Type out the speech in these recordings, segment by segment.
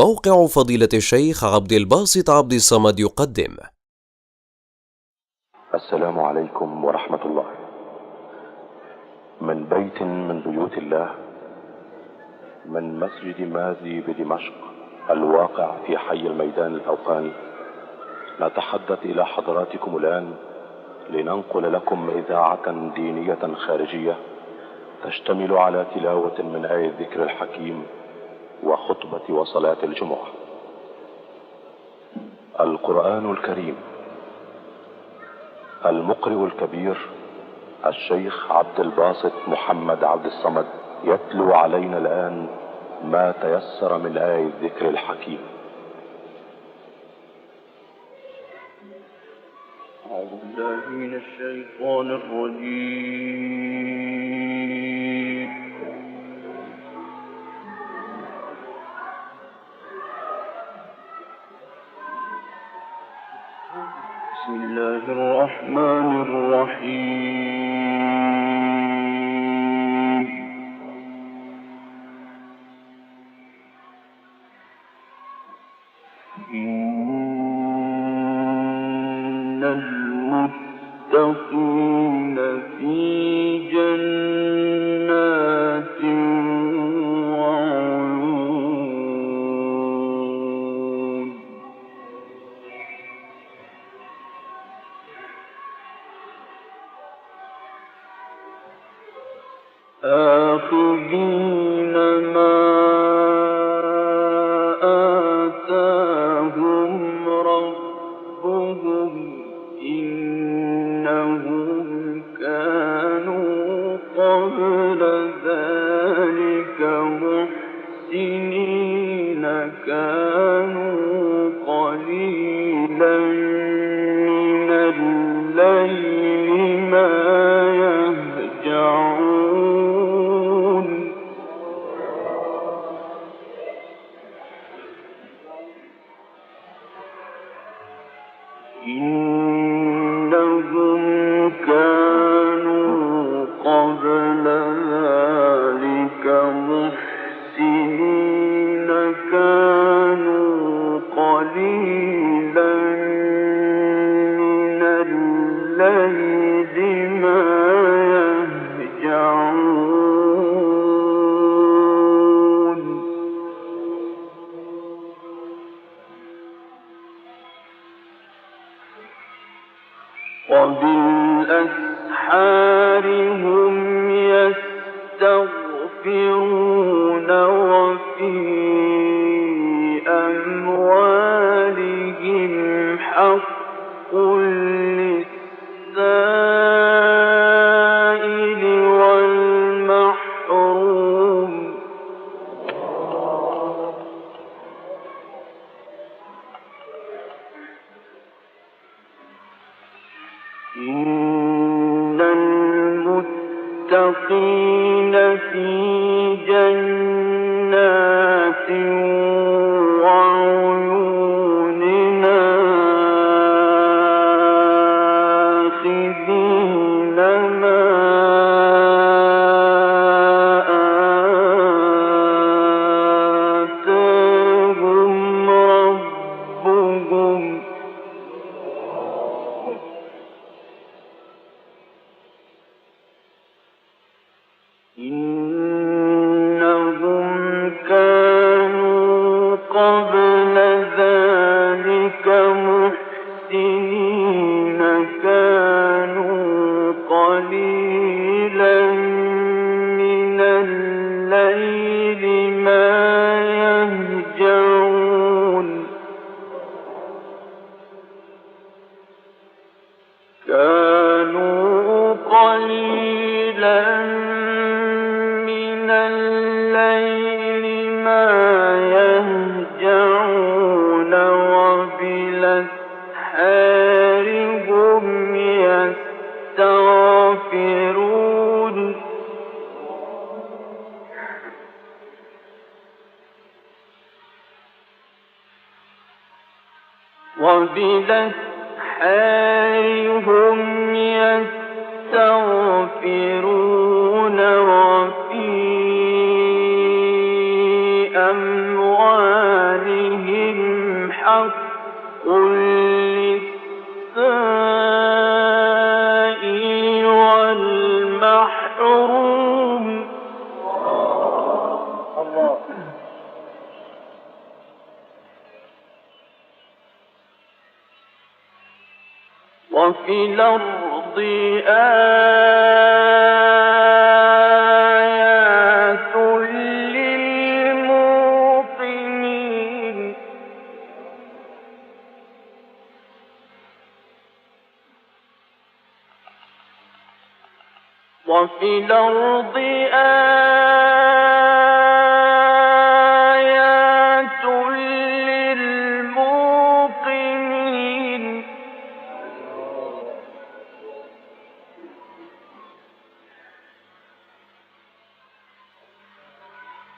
موقع فضيلة الشيخ عبد الباسط عبد الصمد يقدم. السلام عليكم ورحمة الله. من بيت من بيوت الله، من مسجد مازي بدمشق الواقع في حي الميدان الأوطاني، نتحدث إلى حضراتكم الآن لننقل لكم إذاعة دينية خارجية تشتمل على تلاوة من آية الذكر الحكيم وخطبة وصلاة الجمعة. القرآن الكريم. المقرئ الكبير الشيخ عبد الباسط محمد عبد الصمد يتلو علينا الآن ما تيسر من آية الذكر الحكيم. أعوذ بالله من الشيطان الرجيم. بسم الله الرحمن الرحيم. إن المتقين في جنات وعيون. آخذين ما آتاهم ربهم إنهم كانوا قبل ذلك محسنين. كانوا قليلا من الليل ما يهجعون. إنهم كانوا قبل ذلك محسنين. كانوا قليلا من الليل ما يهجعون. وبالأسحار هم يستغفرون. وفي أموالهم حق للسائل والمحروم. إن المتقين في جنات وعيون. آخذين ما آتاهم ربهم إنهم كانوا قبل ذلك محسنين. كانوا قليلا من الليل ما يهجعون. كانوا قليلا من الليل ما يهجعون. وبالأسحار هم يستغفرون. وبالأسحار هم يستغفرون. وفي أموالهم حق للسائل والمحروم. وفي الأرض آيات للموقنين. وفي الأرض آيات للموقنين.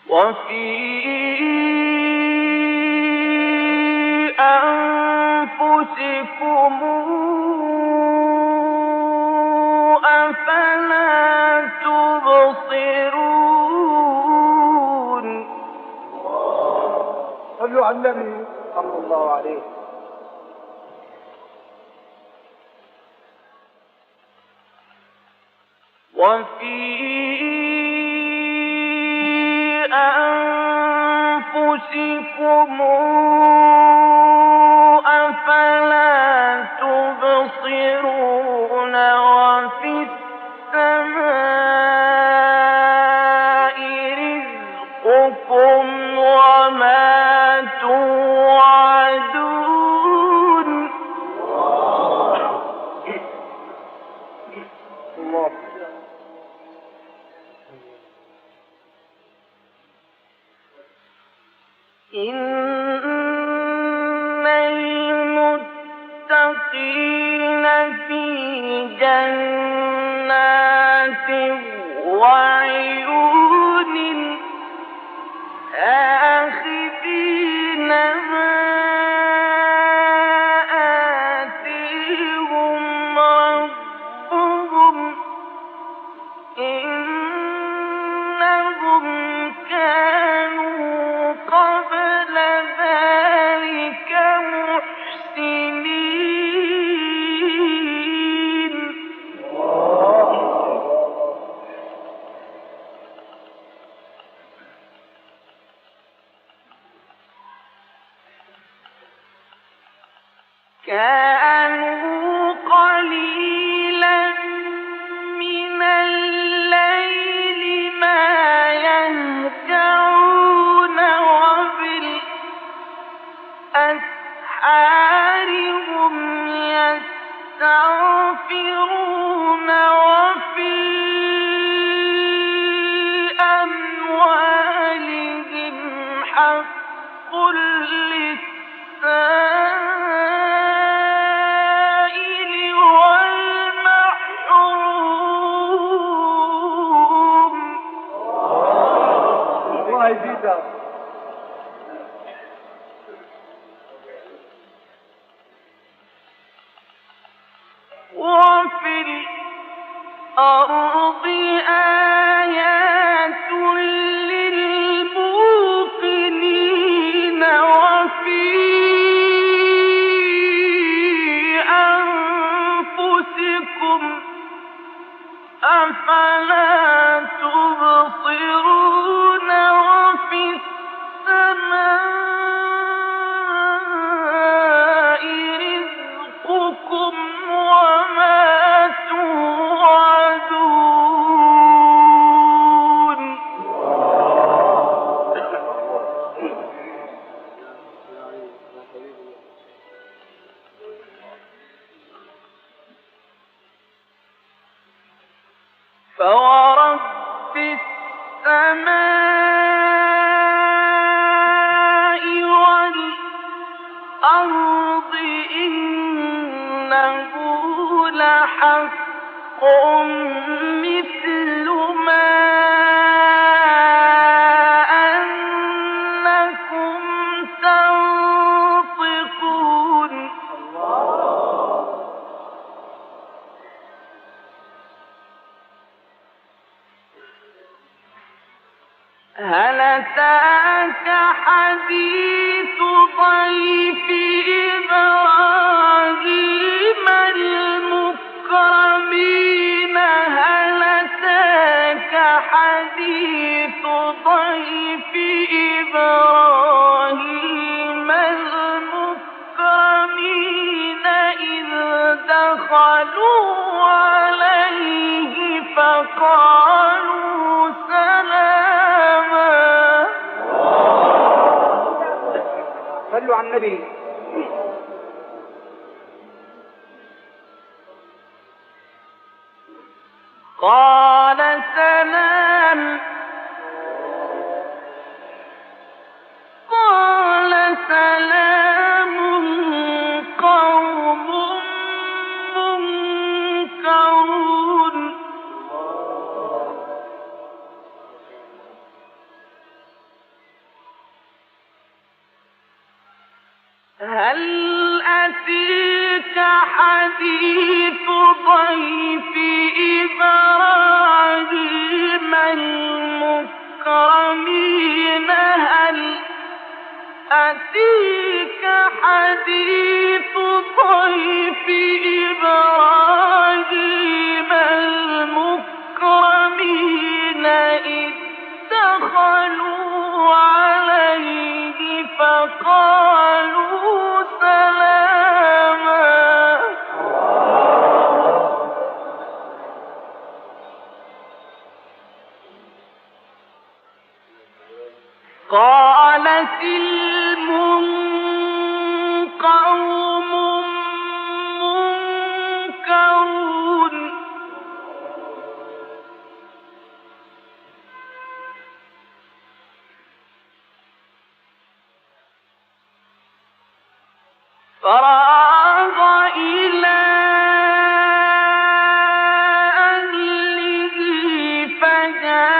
وفي أنفسكم أفلا تبصرون. صلوا على النبي صلى الله عليه. وفي أنفسكم أفلا تبصرون. وفي السماء رزقكم وما توعدون. الله. إن المتقين في جنات وعيون آخذين ما آتيهم ربهم إنهم كانوا قبل ذلك محسنين. كانوا قليلا من الليل ما يهجعون وبالأسحار هم يستغفرون. وفي أموالهم حق للسائل والمحروم. الله يزيدك. وفي الأرض آيات للموقنين. وفي أنفسكم أفلا تبصرون. وفي السماء رزقكم وما توعدون. فورب السماء والأرض إنه لحق مثل ما أنكم تنطقون. هل هل أتاك حديث ضيف إبراهيم المكرمين هل أتاك حديث ضيف إبراهيم المكرمين إذ دخلوا عليه فقالوا سلاما. صلوا على النبي. قال سلام. قال سلام قوم منكرون. هل أتيك حديث ضيف إبراهيم المكرمين هل أتيك حديث ضيف إبراهيم المكرمين إذ دخلوا عليه فقالوا سلاما. قالت قوم منكرون. فراغ إلى أهله فجاء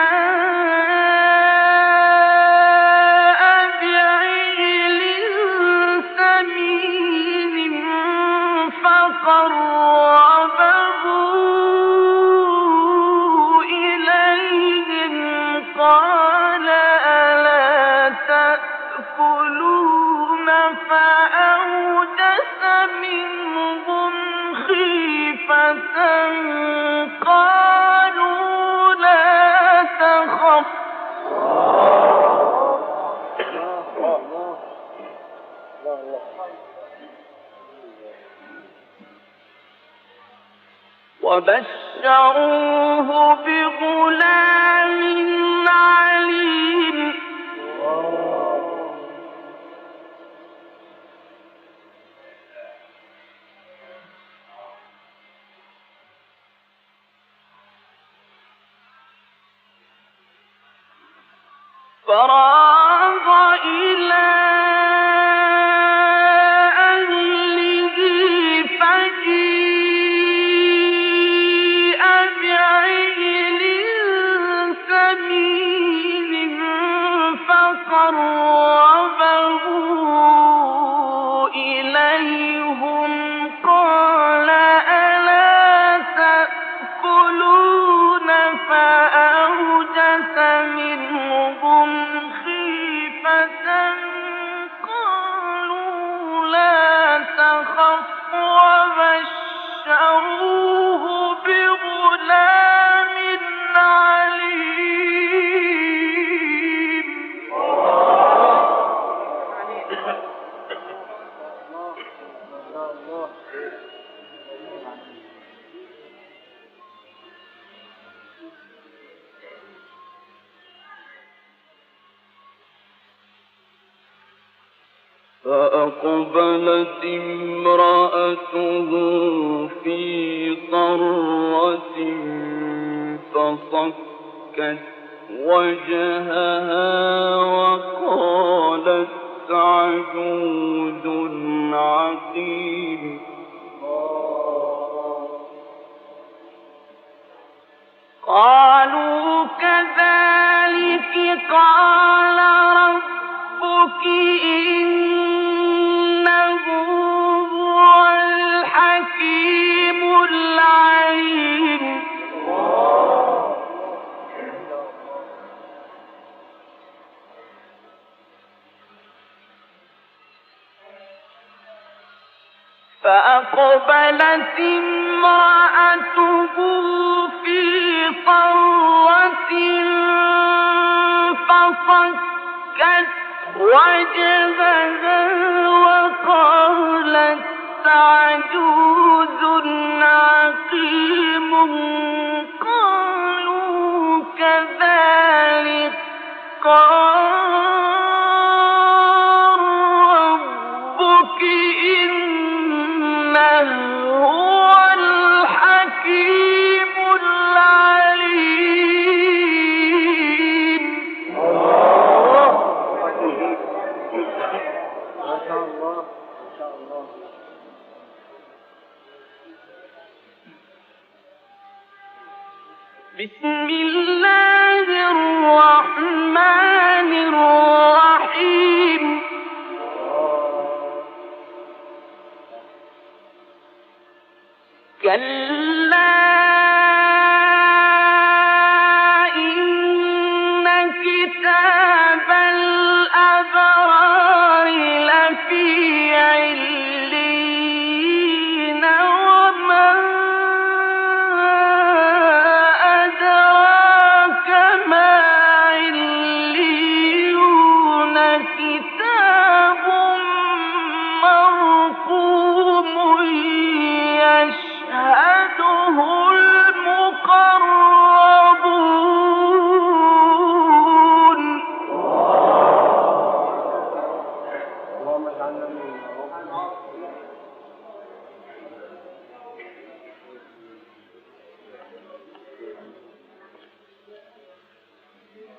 بعجل سمين فقربه إليهم قال ألا تأكلون فأوجس منهم خيفة قالوا لا تخف وبشروه بغلام عليم. فراغ إلى أهله فجيء بعجل سمين فقربه إليهم قال ألا تأكلون فأوجس منهم خيفة قالوا لا تخف وبشروه بغلام عليم. فأقبلت امرأته في صرة فصكت وجهها وقالت عجوز عقيم. قالوا كذلك قال ربك إنه هو الحكيم العليم. فأقبلت امرأته في صرة فصكت وجهها وقالت عجوز عقيم. قالوا كذلك قال ربك إنه هو الحكيم العليم. ما شاء الله ما شاء الله. بسم الله الرحمن الرحيم. كلا إن كتاب الأبرار لفي عليين. وما أدراك ما عليون. كتاب مرقوم يشهده المقربون. اللهم اجعلنا منهم.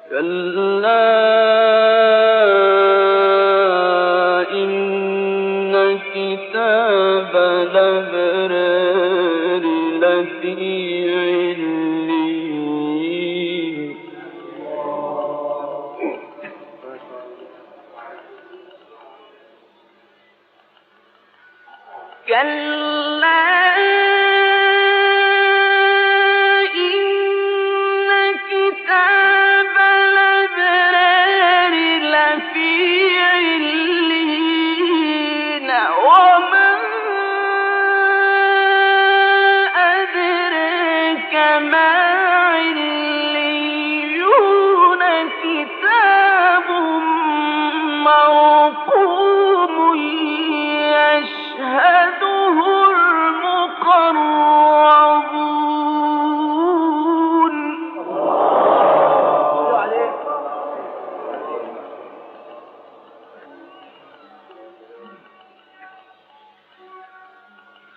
كلا إن كتاب الأبرار لفي عليين. كلا إن كتاب الأبرار لفي عليين. وما أدراك ما عليون. كتاب مرقوم يشهده المقربون.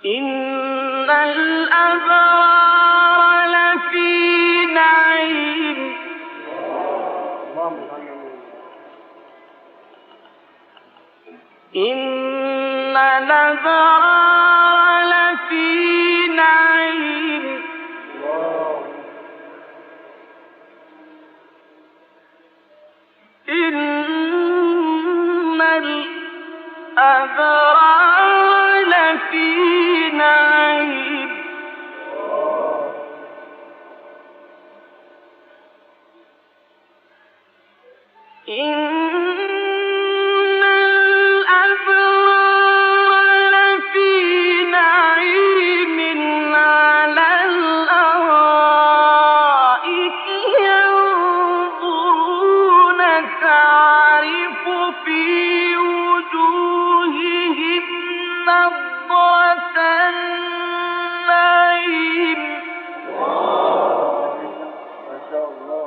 إن الأبرار لفي نعيم. إن الأبرار لفي نعيم. إن الأبرار لفي نعيم. إن الأبرار لفي نعيم على الأرائك ينظرون تعرف في وجوههم نضرة النعيم. ما شاء الله.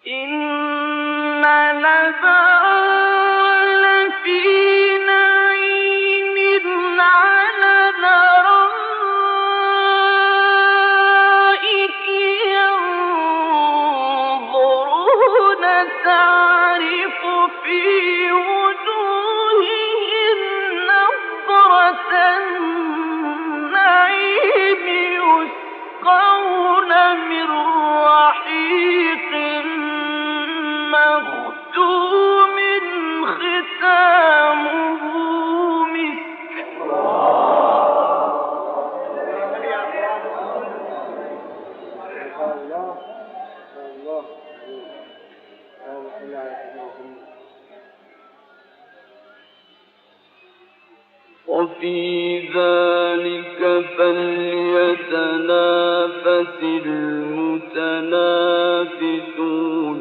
إن الأبرار لفي نعيم على الأرائك ينظرون تعرف في وجوههم نضرة النعيم. يسقون من رحيق مختوم ختامه مسك. اللهم صل على سيدنا محمد. وفي ذلك فليتنافس المتنافسون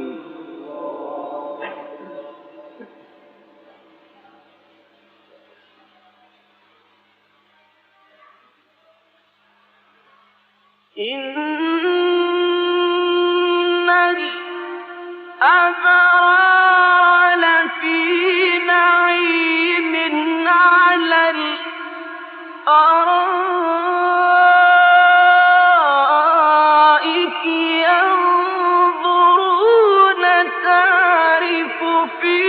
إن الأبرار لفي نعيم على الأرائك ينظرون تعرف في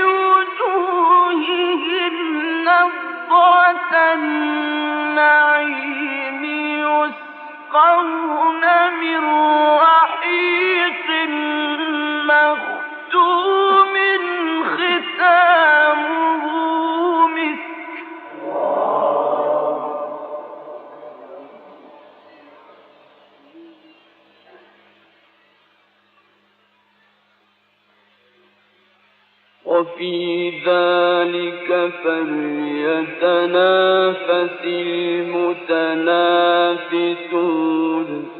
وجوههم نضرة النعيم يسقون من رحيق مختوم ختامه مسك وفي ذلك فليتنافس المتنافسون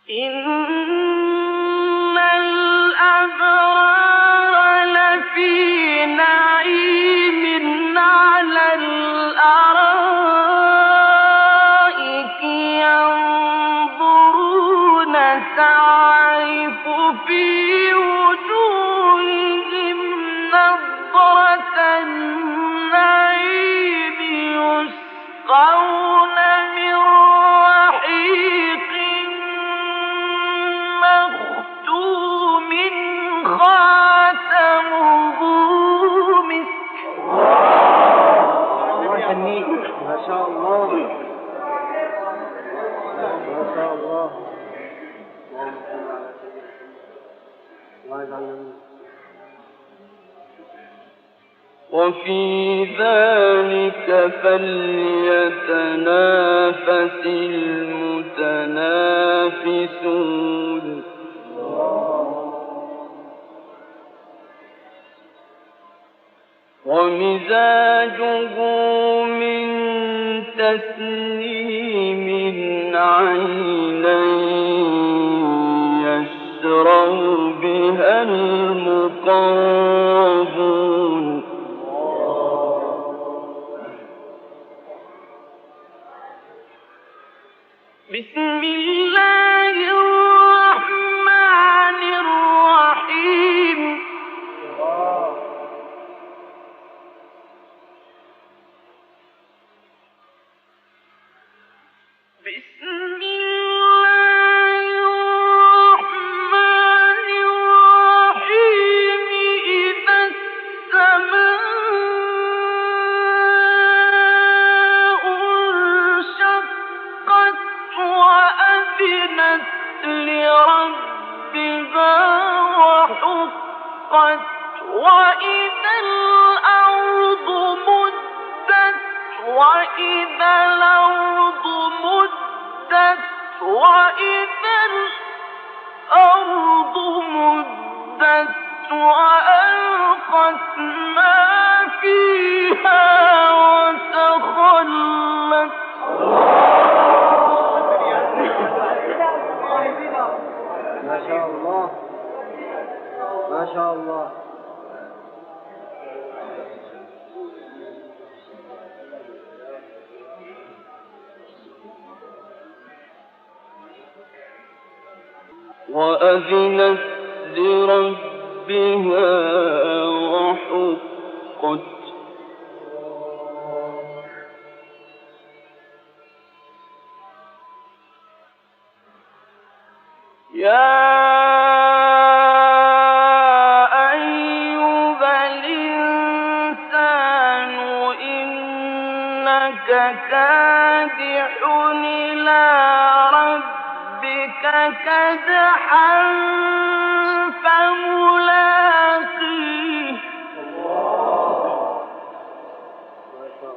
إن الأبرار لفي نعيم على الأرائك ينظرون تعرف في وجوههم نضرة النعيم يسقون من رحيق مختوم خاتمه مسك الله يهنيك. ما شاء الله ما شاء الله. اللهم صل على سيدنا محمد. الله يجعلنا منه. وفي ذلك فليتنافس المتنافسون ومزاجه من تسنيم عينا يشرب بها المقربون بسم الله الرحمن الرحيم بسم الله الرحمن الرحيم إذا السماء انشقت وأذنت لربها وحقت وإذا الأرض مدت وإذا الأرض مدت وإذا الأرض مدت وألقت ما فيها وتخلت ما شاء الله ما شاء الله. وأذنت لربها وحقت يا أيها الإنسان إنك كادح إلى ربك كدحا فملاقيه ما شاء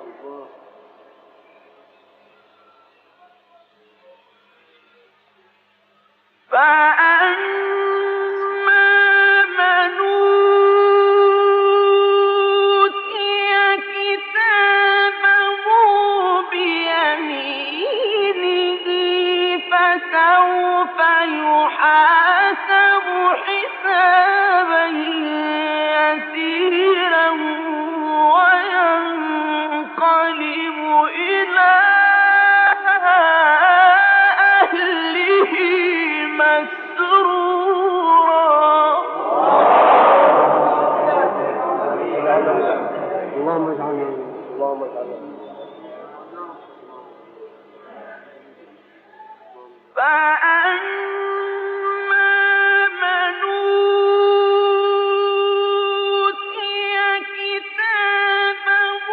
اللهم اجعلنا منهم. اللهم اجعلنا منهم. فأما من أوتي كتابه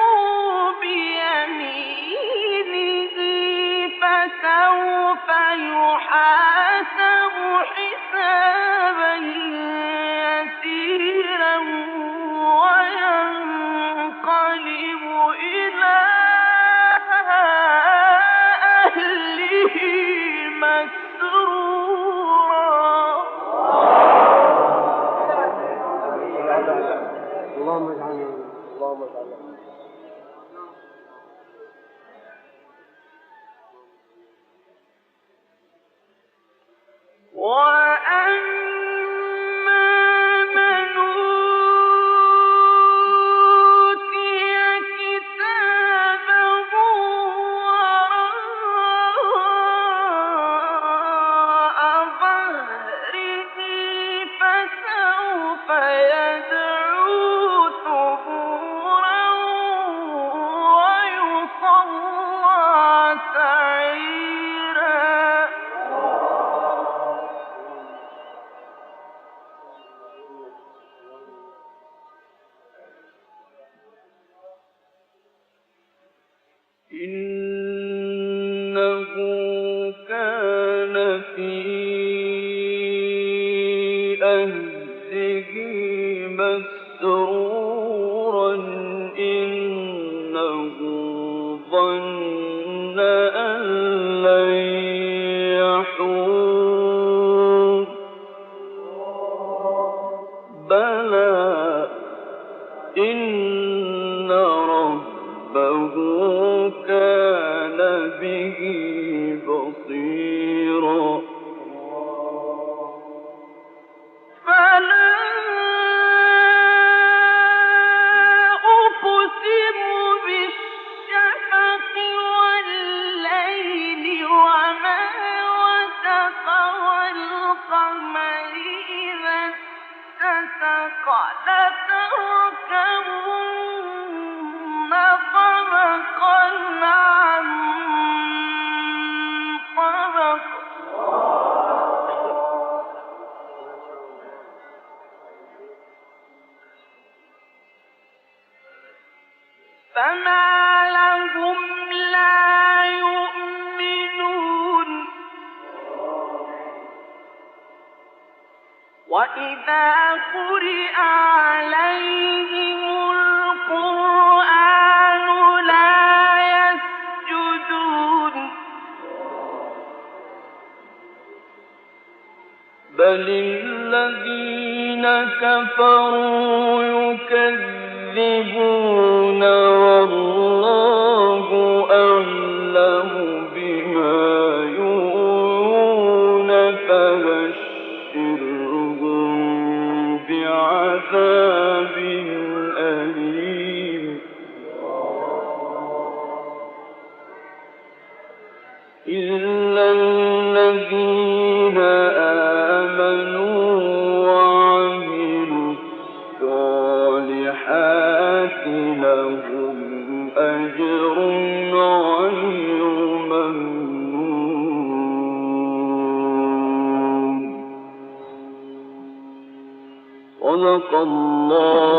بيمينه فسوف يحاسب حسابا يسيرا وينقلب إلى أهله اللهم اجعلنا منهم. اللهم اجعلنا منهم. وأما من أوتي كتابه وراء ظهره فسوف يدعو ثبورا ويصلى سعيرا إنه كان في أهله مسرورا إنه ظن أن لن يحور بلى إن ربه كان به بصيرا فلا أقسم بالشفق والليل وما وسق والقمر إذا اتسق لتركبن طبقا عن طبق فما لهم لا يؤمنون وإذا قرئ عليهم القرآن لا يسجدون بل الذين كفروا يكذبون والله أعلم بما يوعون فبشرهم بعذاب أليم إلا الذين آمنوا وعملوا الصالحات لهم أجر غير ممنون صدق الله